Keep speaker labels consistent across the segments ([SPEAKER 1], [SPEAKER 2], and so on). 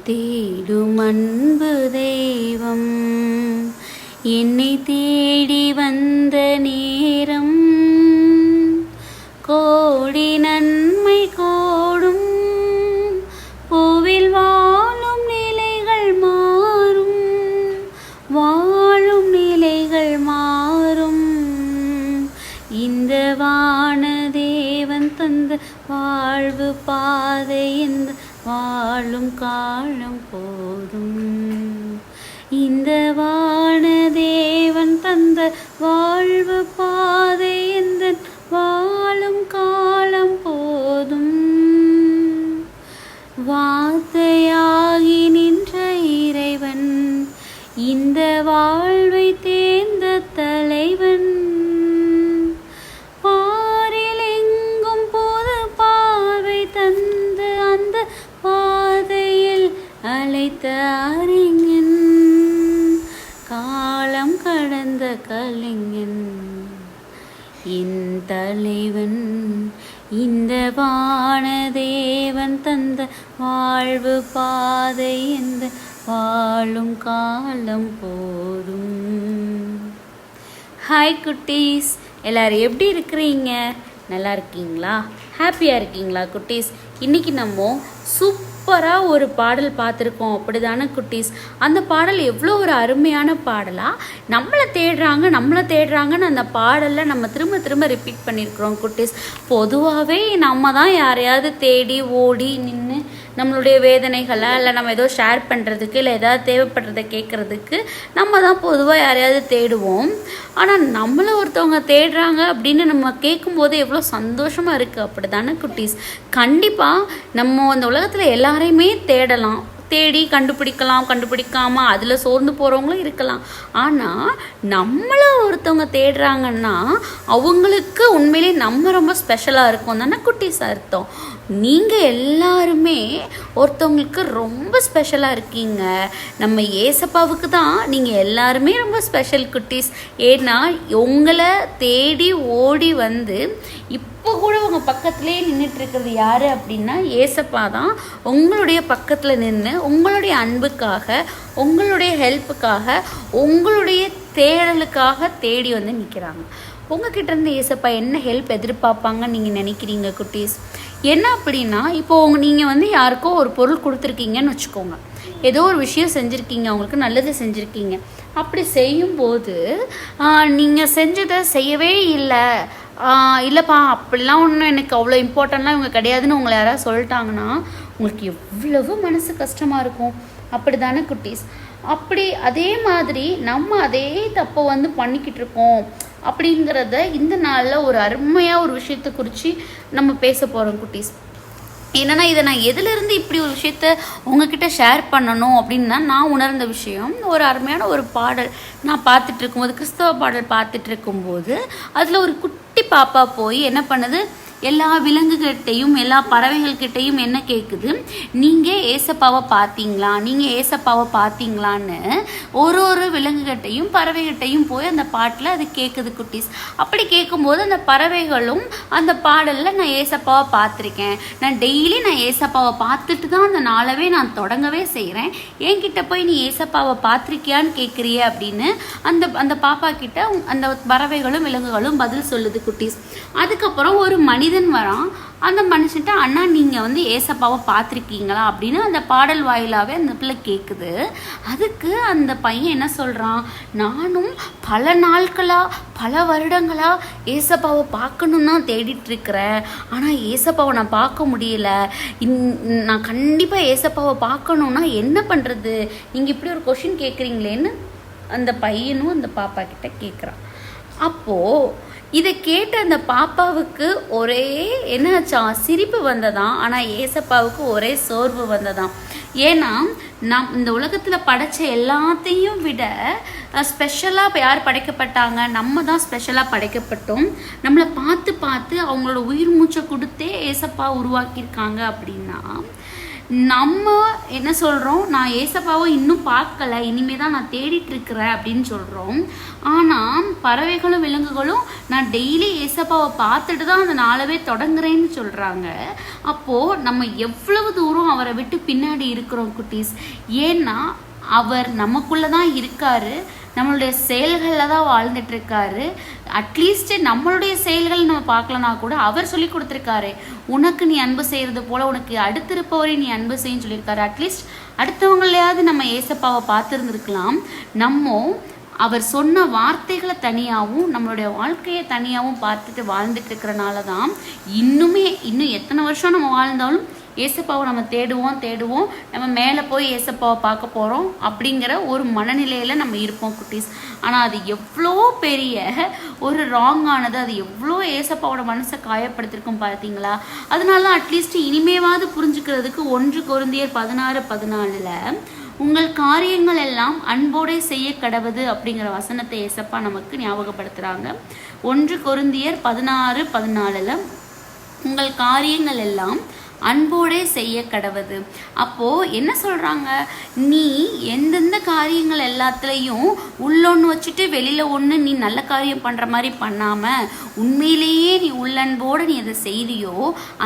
[SPEAKER 1] தேடும் அன்பு தெய்வம் என்னை தேடி வந்த நேரம் கோடி நன்மை கோடும் பூவில் வாழும் நிலைகள் மாறும் வாழும் நிலைகள் மாறும் இந்த வானதேவன் தந்த வாழ்வு பாதை இந்த வாழும் காலம் போதும் இந்த வானதேவன் தந்த வாழ்வு பாதை இந்த வாழும் காலம் போதும் வார்த்தையாகி நின்ற இறைவன் இந்த வாழ்வை தேர்ந்த தலைவன் பாரில் எங்கும் புது பார்வை தந்து அந்த பாதையில் அழைத்த அறிஞன் காலம் கடந்த கலைஞன் என் தலைவன் இந்த வானதேவன் தந்த வாழ்வு பாதை இந்த வாழும் காலம் போதும். ஹாய் குட்டீஸ், எல்லாரும் எப்படி இருக்கிறீங்க? நல்லா இருக்கீங்களா? ஹாப்பியாக இருக்கீங்களா குட்டீஸ்? இன்றைக்கி நம்ம சூப்பராக ஒரு பாடல் பார்த்துருக்கோம், அப்படிதானே குட்டீஸ்? அந்த பாடல் எவ்வளோ ஒரு அருமையான பாடலாக நம்மளை தேடுறாங்கன்னு அந்த பாடலில் நம்ம திரும்ப திரும்ப ரிப்பீட் பண்ணியிருக்கிறோம் குட்டீஸ். பொதுவாகவே நம்ம தான் யாரையாவது தேடி ஓடி நின்று நம்மளுடைய வேதனைகளை இல்லை நம்ம ஏதோ ஷேர் பண்ணுறதுக்கு இல்லை ஏதாவது தேவைப்படுறதை கேட்குறதுக்கு நம்ம தான் பொதுவாக யாரையாவது தேடுவோம். ஆனால் நம்மளை ஒருத்தவங்க தேடுறாங்க அப்படின்னு நம்ம கேட்கும்போது எவ்வளோ சந்தோஷமாக இருக்குது, அப்படி தானே குட்டீஸ்? கண்டிப்பாக நம்ம அந்த உலகத்தில் எல்லாரையுமே தேடலாம், தேடி கண்டுபிடிக்காமல் அதில் சோர்ந்து போகிறவங்களும் இருக்கலாம். ஆனால் நம்மளை ஒருத்தவங்க தேடுறாங்கன்னா அவங்களுக்கு உண்மையிலே நம்ம ரொம்ப ஸ்பெஷலாக இருக்கும் தானே குட்டீஸ் அர்த்தம். நீங்கள் எல்லாருமே ஒருத்தவங்களுக்கு ரொம்ப ஸ்பெஷலாக இருக்கீங்க. நம்ம ஏசப்பாவுக்கு தான் நீங்கள் எல்லாருமே ரொம்ப ஸ்பெஷல் குட்டீஸ். ஏன்னா உங்களை தேடி ஓடி வந்து இப்போ கூட உங்கள் பக்கத்துலேயே நின்றுட்டு இருக்கிறது யார் அப்படின்னா ஏசப்பா தான். உங்களுடைய பக்கத்தில் நின்று உங்களுடைய அன்புக்காக, உங்களுடைய ஹெல்ப்புக்காக, உங்களுடைய தேடலுக்காக தேடி வந்து நிற்கிறாங்க. உங்ககிட்ட இருந்து ஏசப்பா என்ன ஹெல்ப் எதிர்பார்ப்பாங்கன்னு நீங்கள் நினைக்கிறீங்க குட்டீஸ்? என்ன அப்படின்னா, இப்போது நீங்கள் வந்து யாருக்கோ ஒரு பொருள் கொடுத்துருக்கீங்கன்னு வச்சுக்கோங்க, ஏதோ ஒரு விஷயம் செஞ்சுருக்கீங்க, அவங்களுக்கு நல்லது செஞ்சுருக்கீங்க. அப்படி செய்யும்போது நீங்கள் செஞ்சதை செய்யவே இல்லைப்பா அப்படிலாம் ஒன்றும் எனக்கு அவ்வளோ இம்பார்ட்டன்ட்லாம் இவங்க கிடையாதுன்னு உங்களை யாராவது சொல்லிட்டாங்கன்னா உங்களுக்கு எவ்வளவு மனசு கஷ்டமாக இருக்கும், அப்படி தானே குட்டீஸ்? அப்படி அதே மாதிரி நம்ம அதே தப்பை வந்து பண்ணிக்கிட்டு இருக்கோம் அப்படிங்கிறத இந்த நாளில் ஒரு அருமையாக ஒரு விஷயத்தை குறித்து நம்ம பேச போகிறோம் குட்டீஸ். என்னென்னா, இதை நான் எதிலிருந்து இப்படி ஒரு விஷயத்த உங்ககிட்ட ஷேர் பண்ணணும் அப்படின்னா நான் உணர்ந்த விஷயம், ஒரு அருமையான ஒரு பாடல் நான் பார்த்துட்டு இருக்கும்போது, கிறிஸ்தவ பாடல் பார்த்துட்டு இருக்கும்போது அதில் ஒரு குட்டி பாப்பா போய் என்ன பண்ணுது, எல்லா விலங்குகிட்டையும் எல்லா பறவைகள்கிட்டையும் என்ன கேட்குது, நீங்கள் ஏசப்பாவை பார்த்தீங்களான்னு ஒரு விலங்குகிட்டையும் பறவைகிட்டையும் போய் அந்த பாட்டில் அது கேட்குது குட்டீஸ். அப்படி கேட்கும்போது அந்த பறவைகளும் அந்த பாடலில் நான் ஏசப்பாவை பார்த்துருக்கேன், நான் டெய்லி ஏசப்பாவை பார்த்துட்டு தான் அந்த நாளவே நான் தொடங்கவே செய்கிறேன், என்கிட்ட போய் நீ ஏசப்பாவை பார்த்துருக்கியான்னு கேட்குறிய அப்படின்னு அந்த பாப்பா கிட்ட அந்த பறவைகளும் விலங்குகளும் பதில் சொல்லுது குட்டீஸ். அதுக்கப்புறம் ஒரு மனிதன் வரான், அந்த மனுஷன்ட்ட அண்ணா நீங்கள் வந்து ஏசப்பாவை பார்த்துருக்கீங்களா அப்படின்னு அந்த பாடல் வாயிலாகவே அந்த பிள்ளை கேட்குது. அதுக்கு அந்த பையன் என்ன சொல்கிறான், நானும் பல நாட்களாக பல வருடங்களாக ஏசப்பாவை பார்க்கணும் தான் தேடிட்டுருக்கிறேன், ஆனால் ஏசப்பாவை நான் பார்க்க முடியல, நான் கண்டிப்பாக ஏசப்பாவை பார்க்கணுன்னா என்ன பண்ணுறது, நீங்கள் இப்படி ஒரு கொஷின் கேட்குறீங்களேன்னு அந்த பையனும் அந்த பாப்பா கிட்ட கேட்குறான். அப்போது இதை கேட்ட அந்த பாப்பாவுக்கு ஒரே என்னாச்சான், சிரிப்பு வந்ததான். ஆனால் ஏசப்பாவுக்கு ஒரே சோர்வு வந்ததான். ஏன்னா இந்த உலகத்தில் படைச்ச எல்லாத்தையும் விட ஸ்பெஷலாக இப்போ யார் படைக்கப்பட்டாங்க, நம்ம தான் ஸ்பெஷலாக படைக்கப்பட்டோம். நம்மளை பார்த்து அவங்களோட உயிர் மூச்சை கொடுத்தே ஏசப்பா உருவாக்கியிருக்காங்க. அப்படின்னா நம்ம என்ன சொல்கிறோம், நான் ஏசப்பாவை இன்னும் பார்க்கல, இனிமே தான் நான் தேடிட்டு இருக்கிறேன் அப்படின்னு சொல்கிறோம். ஆனால் பறவைகளும் விலங்குகளும் நான் டெய்லி ஏசப்பாவை பார்த்துட்டு தான் அந்த நாளவே தொடங்குறேன்னு சொல்கிறாங்க. அப்போது நம்ம எவ்வளவு தூரம் அவரை விட்டு பின்னாடி இருக்கிறோம் குட்டீஸ். ஏன்னா அவர் நமக்குள்ளே தான் இருக்காரு, நம்மளுடைய செயல்களில் தான் வாழ்ந்துட்டு இருக்காரு. அட்லீஸ்ட் நம்மளுடைய செயல்கள் நம்ம பார்க்கலனா கூட அவர் சொல்லி கொடுத்துருக்காரு, உனக்கு நீ அன்பு செய்கிறது போல உனக்கு அடுத்திருப்பவரை நீ அன்பு செய்யன்னு சொல்லியிருக்காரு. அட்லீஸ்ட் அடுத்தவங்களையாவது நம்ம ஏசப்பாவை பார்த்துருந்துருக்கலாம். நம்ம அவர் சொன்ன வார்த்தைகளை தனியாகவும் நம்மளுடைய வாழ்க்கையை தனியாகவும் பார்த்துட்டு வாழ்ந்துட்டு இருக்கிறனால தான் இன்னும் எத்தனை வருஷம் நம்ம வாழ்ந்தாலும் ஏசப்பாவை நம்ம தேடுவோம், நம்ம மேலே போய் ஏசப்பாவை பார்க்க போகிறோம் அப்படிங்கிற ஒரு மனநிலையில் நம்ம இருப்போம் குட்டீஸ். ஆனால் அது எவ்வளோ பெரிய ஒரு ராங்கானது, அது எவ்வளோ ஏசப்பாவோட மனசை காயப்படுத்திருக்கும் பார்த்தீங்களா? அதனால தான் அட்லீஸ்ட் இனிமேவாவது புரிஞ்சுக்கிறதுக்கு 1 கொரிந்தியர் 16:14 உங்கள் காரியங்கள் எல்லாம் அன்போடே செய்ய கடவுது அப்படிங்கிற வசனத்தை ஏசப்பா நமக்கு ஞாபகப்படுத்துகிறாங்க. 1 கொரிந்தியர் 16:14 உங்கள் காரியங்கள் எல்லாம் அன்போடே செய்ய கடவுது. அப்போது என்ன சொல்கிறாங்க, நீ எந்தெந்த காரியங்கள் எல்லாத்துலேயும் உள்ளொன்று வச்சுட்டு வெளியில் ஒன்று நீ நல்ல காரியம் பண்ணுற மாதிரி பண்ணாமல் உண்மையிலேயே நீ உள்ளன்போடு நீ அதை செய்தியோ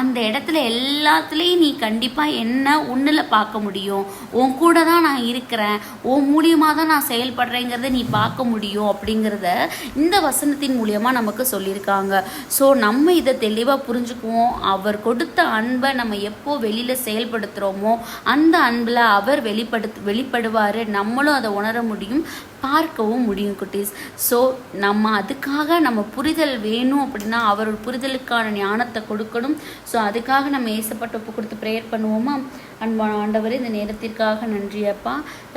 [SPEAKER 1] அந்த இடத்துல எல்லாத்துலேயும் நீ கண்டிப்பாக என்ன ஒன்றில் பார்க்க முடியும், உன் கூட தான் நான் இருக்கிறேன், உன் மூலியமாக தான் நான் செயல்படுறேங்கிறத நீ பார்க்க முடியும் அப்படிங்கிறத இந்த வசனத்தின் மூலியமாக நமக்கு சொல்லியிருக்காங்க. ஸோ நம்ம இதை தெளிவாக புரிஞ்சுக்குவோம். அவர் கொடுத்த அன்பை நம்ம எப்போ வெளியில் செயல்படுத்துகிறோமோ அந்த அன்பில் அவர் வெளிப்படுவார். நம்மளும் அதை உணர முடியும், பார்க்கவும் முடியும் குட்டீஸ். ஸோ நம்ம அதுக்காக நம்ம புரிதல் வேணும் அப்படின்னா அவர் புரிதலுக்கான ஞானத்தை கொடுக்கணும். ஸோ அதுக்காக நம்ம ஏசப்பட்டு ஒப்பு கொடுத்து ப்ரேயர் பண்ணுவோமா? அன்பான ஆண்டவரே, இந்த நேரத்திற்காக நன்றியப்பா.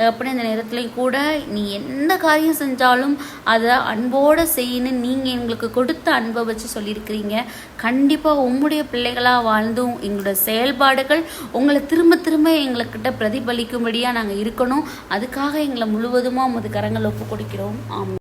[SPEAKER 1] அப்படி இந்த நேரத்துலையும் கூட நீ எந்த காரியம் செஞ்சாலும் அதை அன்போடு செய்யணும் நீங்கள் எங்களுக்கு கொடுத்த அன்பை வச்சு சொல்லியிருக்கிறீங்க. கண்டிப்பாக உம்முடைய பிள்ளைகளாக வாழ்ந்தும் எங்களோட செயல்பாடுகள் உங்களை திரும்ப திரும்ப எங்கள்கிட்ட பிரதிபலிக்கும்படியாக நாங்கள் இருக்கணும். அதுக்காக எங்களை முழுவதுமாக உமது கரங்கள் ஒப்பு கொடுக்கிறோம். ஆமாம்.